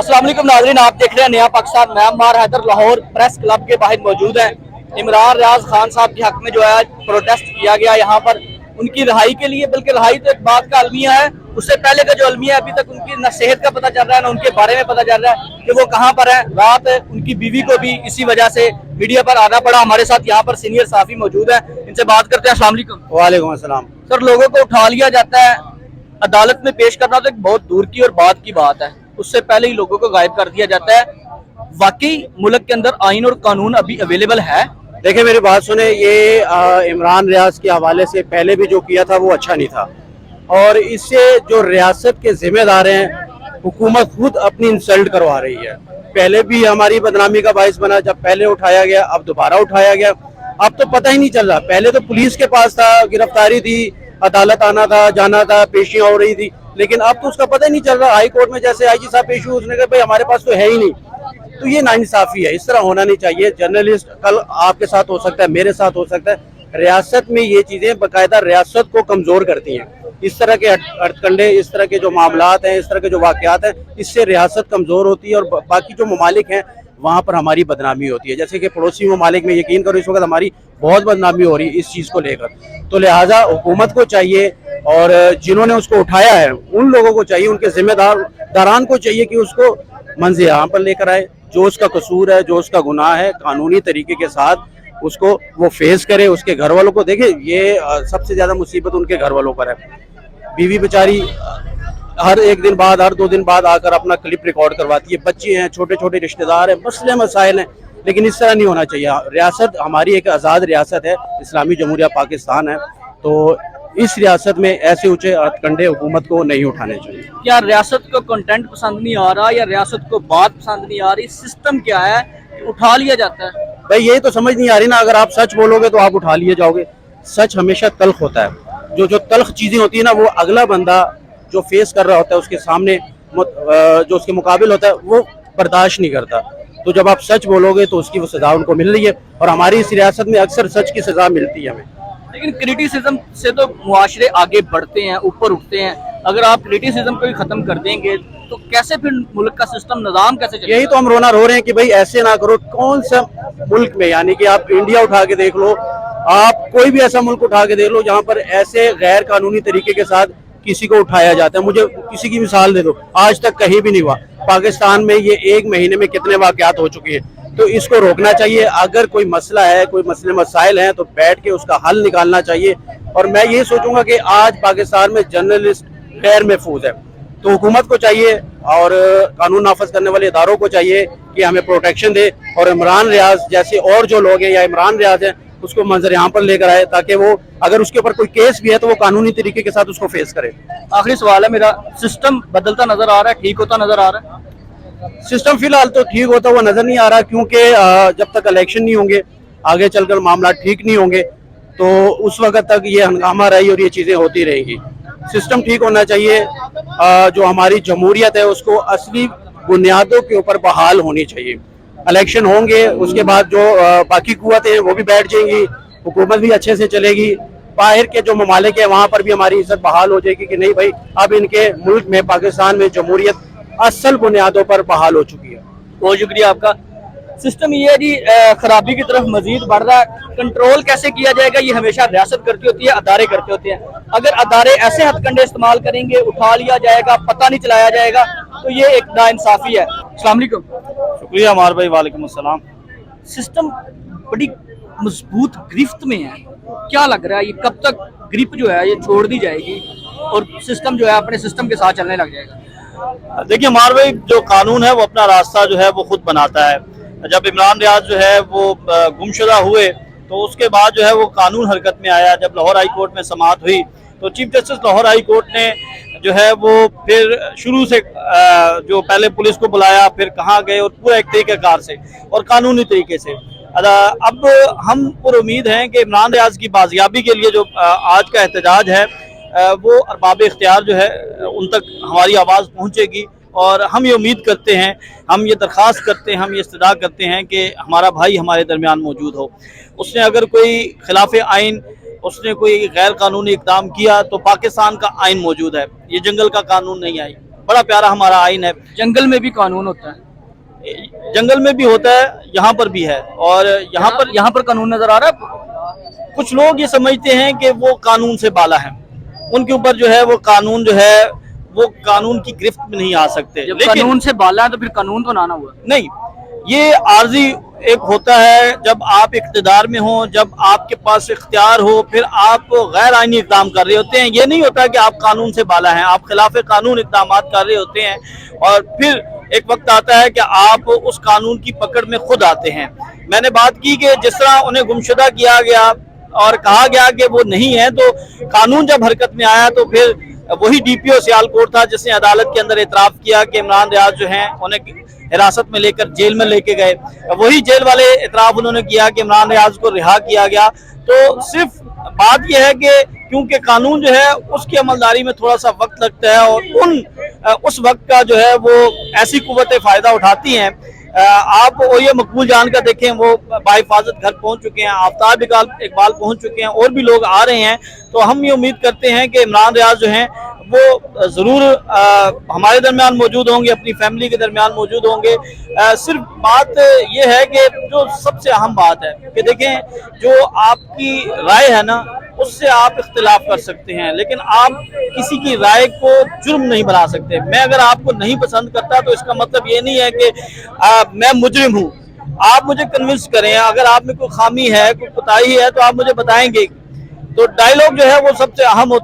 अस्सलाम वालेकुम नाज़रीन, आप देख रहे हैं नया पाकिस्तान। मैं अम्मार हैदर लाहौर प्रेस क्लब के बाहर मौजूद है। इमरान रियाज खान साहब के हक में जो है प्रोटेस्ट किया गया यहाँ पर उनकी रिहाई के लिए, बल्कि रिहाई तो एक बात का अलमिया है, उससे पहले का जो अलमिया है अभी तक उनकी न सेहत का पता चल रहा है, न उनके बारे में पता चल रहा है कि वो कहाँ पर है। रात उनकी बीवी को भी इसी वजह से मीडिया पर आना पड़ा। हमारे साथ यहाँ पर सीनियर सहाफी मौजूद है, इनसे बात करते हैं। अस्सलाम वालेकुम। वालेकुम अस्सलाम। सर, लोगों को उठा लिया जाता है, अदालत में पेश करना तो एक बहुत दूर की और बात की बात है, उससे पहले ही लोगों को गायब कर दिया जाता है। वाकई मुल्क के अंदर आइन और कानून अभी अवेलेबल है? देखिए मेरी बात सुने, ये इमरान रियाज के हवाले से पहले भी जो किया था वो अच्छा नहीं था, और इससे जो रियासत के जिम्मेदार हैं हुकूमत खुद अपनी इंसल्ट करवा रही है। पहले भी हमारी बदनामी का बाइस बना, जब पहले उठाया गया अब दोबारा उठाया गया। अब तो पता ही नहीं चल रहा, पहले तो पुलिस के पास था, गिरफ्तारी थी, अदालत आना था, जाना था, पेशियां हो रही थी, लेकिन अब तो उसका पता ही नहीं चल रहा। हाई कोर्ट में जैसे आईजी साहब पेश हुए, उसने कहा भाई हमारे पास तो है ही नहीं। तो ये नाइंसाफी है, इस तरह होना नहीं चाहिए। जर्नलिस्ट कल आपके साथ हो सकता है, मेरे साथ हो सकता है। रियासत में ये चीजें बाकायदा रियासत को कमजोर करती हैं। इस तरह के हथकंडे, इस तरह के जो मामलात हैं, इस तरह के जो वाकयात हैं, इससे रियासत कमजोर होती है और बाकी जो ममालिक हैं वहाँ पर हमारी बदनामी होती है। जैसे कि पड़ोसी ममालिक में यकीन करो इस वक्त हमारी बहुत बदनामी हो रही है इस चीज़ को लेकर। तो लिहाजा हुकूमत को चाहिए और जिन्होंने उसको उठाया है उन लोगों को चाहिए, उनके जिम्मेदारान को चाहिए कि उसको मंज़िल यहाँ पर लेकर आए। जो उसका कसूर है, जो उसका गुनाह है, कानूनी तरीके के साथ उसको वो फेस करे। उसके घर वालों को देखे, ये सबसे ज़्यादा मुसीबत उनके घर वालों पर है। बीवी बेचारी हर एक दिन बाद, हर 2 दिन बाद आकर अपना क्लिप रिकॉर्ड करवाती है। बच्चे हैं, छोटे छोटे रिश्तेदार हैं, मसले मसाइल हैं, लेकिन इस तरह नहीं होना चाहिए। रियासत हमारी एक आज़ाद रियासत है, इस्लामी जमहूरिया पाकिस्तान है, तो इस रियासत में ऐसे ऊंचे हथकंडे हुकूमत को नहीं उठाने चाहिए। क्या रियासत को कंटेंट पसंद नहीं आ रहा या रियासत को बात पसंद नहीं आ रही? सिस्टम क्या है कि उठा लिया जाता है? भाई यही तो समझ नहीं आ रही ना। अगर आप सच बोलोगे तो आप उठा लिए जाओगे। सच हमेशा तल्ख होता है। जो तल्ख चीजें होती है ना, वो अगला बंदा जो फेस कर रहा होता है उसके सामने, जो उसके मुकाबिल होता है, वो बर्दाश्त नहीं करता। तो जब आप सच बोलोगे तो उसकी वो सजा उनको मिल रही है, और हमारी इस रियासत में अक्सर सच की सजा मिलती है हमें। लेकिन क्रिटिसिज्म से तो मुआशरे आगे बढ़ते हैं, ऊपर उठते हैं। अगर आप क्रिटिसिज्म को ही खत्म कर देंगे तो कैसे फिर मुल्क का सिस्टम, निजाम कैसे चलेगा? यही तो हम रोना रो रहे हैं कि भाई ऐसे ना करो। कौन सा मुल्क में, यानी कि आप इंडिया उठा के देख लो, आप कोई भी ऐसा मुल्क उठा के देख लो जहाँ पर ऐसे गैर कानूनी तरीके के साथ किसी को उठाया जाता है। मुझे किसी की मिसाल दे दो, आज तक कहीं भी नहीं हुआ। पाकिस्तान में ये 1 महीने में कितने वाकयात हो चुके हैं। तो इसको रोकना चाहिए। अगर कोई मसला है, कोई मसले मसाइल हैं, तो बैठ के उसका हल निकालना चाहिए। और मैं ये सोचूंगा कि आज पाकिस्तान में जर्नलिस्ट गैर महफूज है, तो हुकूमत को चाहिए और कानून नाफज करने वाले इदारों को चाहिए कि हमें प्रोटेक्शन दे, और इमरान रियाज जैसे और जो लोग हैं या इमरान रियाज है उसको मंजर यहाँ पर लेकर आए, ताकि वो अगर उसके ऊपर कोई केस भी है तो वो कानूनी तरीके के साथ उसको फेस करे। आखिरी सवाल है मेरा, सिस्टम बदलता नजर आ रहा है, ठीक होता नजर आ रहा है? सिस्टम फिलहाल तो ठीक होता हुआ नजर नहीं आ रहा, क्योंकि जब तक इलेक्शन नहीं होंगे, आगे चलकर मामला ठीक नहीं होंगे, तो उस वक्त तक ये हंगामा रही और ये चीजें होती रहेंगी। सिस्टम ठीक होना चाहिए। जो हमारी जमहूरियत है उसको असली बुनियादों के ऊपर बहाल होनी चाहिए। इलेक्शन होंगे, उसके बाद जो बाकी कुव्वतें हैं वो भी बैठ जाएंगी, हुकूमत भी अच्छे से चलेगी, बाहर के जो ममालिक है वहाँ पर भी हमारी इज्जत बहाल हो जाएगी कि नहीं भाई अब इनके मुल्क में, पाकिस्तान में जमहूरियत असल बुनियादों पर बहाल हो चुकी है। बहुत शुक्रिया आपका। सिस्टम ये है जी, खराबी की तरफ मजीद बढ़ रहा है। कंट्रोल कैसे किया जाएगा ये हमेशा रियासत करती होती है, अदारे करते होते हैं। अगर अदारे ऐसे हथकंडे इस्तेमाल करेंगे, उठा लिया जाएगा, पता नहीं चलाया जाएगा, तो ये एक नाइंसाफी है। अस्सलाम वालेकुम। शुक्रिया अमार भाई। वालेकुम अस्सलाम। सिस्टम बड़ी मजबूत गिरफ्त में है, क्या लग रहा है ये कब तक ग्रिप जो है ये छोड़ दी जाएगी और सिस्टम जो है अपने सिस्टम के साथ चलने लग जाएगा? देखिए अमार भाई, जो कानून है वो अपना रास्ता जो है वो खुद बनाता है। जब इमरान रियाज जो है वो गुमशुदा हुए तो उसके बाद जो है वो कानून हरकत में आया। जब लाहौर हाई कोर्ट में समाअत हुई तो chief justice Lahore high court ने जो है वो फिर शुरू से जो पहले पुलिस को बुलाया, फिर कहाँ गए, और पूरा एक तरीक़ेकार से और कानूनी तरीके से। अब हम पर उम्मीद हैं कि इमरान रियाज की बाजियाबी के लिए जो आज का एहतजाज है वो अरबाब इख्तियार जो है उन तक हमारी आवाज़ पहुँचेगी, और हम ये उम्मीद करते हैं, हम ये दरख्वास्त करते हैं, हम ये इस्तदा करते हैं कि हमारा भाई हमारे दरमियान मौजूद हो। उसने अगर कोई खिलाफ आइन, उसने कोई गैर कानूनी इक़दाम किया तो पाकिस्तान का आइन मौजूद है, ये जंगल का कानून नहीं आई। बड़ा प्यारा हमारा आइन है। जंगल में भी कानून होता है, जंगल में भी होता है, यहाँ पर भी है। और यहाँ पर कानून नजर आ रहा है। कुछ लोग ये समझते हैं कि वो कानून से बाला हैं, उनके ऊपर जो है वो कानून जो है वो कानून की गिरफ्त में नहीं आ सकते। जब लेकिन कानून से बाला है तो फिर कानून तो ना हुआ। नहीं, ये आर्जी एक होता है, जब आप इख्तिदार में हो, जब आपके पास इख्तियार हो, फिर आप गैर आईनी इक़दाम कर रहे होते हैं। ये नहीं होता कि आप कानून से बाला हैं, आप खिलाफ कानून इक़दाम कर रहे होते हैं, और फिर एक वक्त आता है कि आप उस कानून की पकड़ में खुद आते हैं। मैंने बात की कि जिस तरह उन्हें गुमशुदा किया गया और कहा गया कि वो नहीं है, तो कानून जब हरकत में आया तो फिर वही DPO सियालकोट था जिसने अदालत के अंदर एतराफ़ किया कि इमरान रियाज जो हैं उन्हें हिरासत में लेकर जेल में लेके गए। वही जेल वाले एतराफ़ उन्होंने किया कि इमरान रियाज को रिहा किया गया। तो सिर्फ बात यह है कि क्योंकि कानून जो है उसकी अमलदारी में थोड़ा सा वक्त लगता है, और उस वक्त का जो है वो ऐसी कुव्वतें फ़ायदा उठाती हैं। आप वो ये मकबूल जान का देखें, वो बाहिफाजत घर पहुंच चुके हैं, आफ्ताब इकबाल पहुंच चुके हैं, और भी लोग आ रहे हैं। तो हम ये उम्मीद करते हैं कि इमरान रियाज जो हैं वो ज़रूर हमारे दरमियान मौजूद होंगे, अपनी फैमिली के दरमियान मौजूद होंगे। सिर्फ बात ये है कि जो सबसे अहम बात है कि देखें, जो आपकी राय है ना, उससे आप इख्तिलाफ कर सकते हैं, लेकिन आप किसी की राय को जुर्म नहीं बना सकते। मैं अगर आपको नहीं पसंद करता तो इसका मतलब ये नहीं है कि मैं मुजरिम हूँ। आप मुझे कन्विंस करें, अगर आप में कोई खामी है, कोई कोताही है, तो आप मुझे बताएंगे। तो डायलॉग जो है वो सबसे अहम होता है।